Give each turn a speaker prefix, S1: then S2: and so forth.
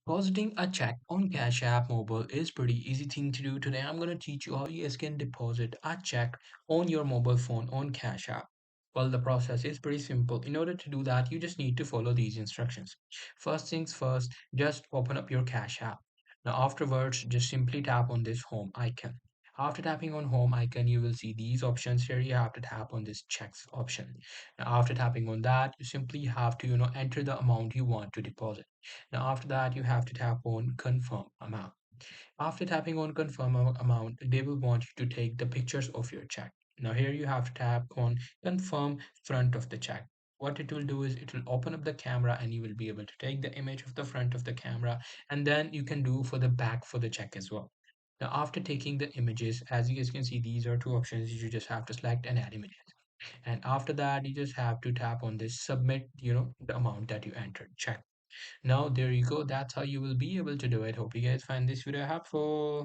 S1: Depositing a check on Cash App Mobile is pretty easy thing to do. Today I'm going to teach you how you guys can deposit a check on your mobile phone on Cash App. Well, the process is pretty simple. In order to do that, you just need to follow these instructions. First things first, just open up your Cash App. Now afterwards, just simply tap on this home icon. After tapping on home icon, you will see these options here. You have to tap on this checks option. Now after tapping on that, you simply have to, enter the amount you want to deposit. Now after that, you have to tap on confirm amount. After tapping on confirm amount, they will want you to take the pictures of your check. Now here you have to tap on confirm front of the check. What it will do is it will open up the camera and you will be able to take the image of the front of the camera, and then you can do for the back for the check as well. Now after taking the images, as you guys can see, these are two options. You just have to select and add images. And after that, you just have to tap on this submit, the amount that you entered. Check. Now, there you go. That's how you will be able to do it. Hope you guys find this video helpful.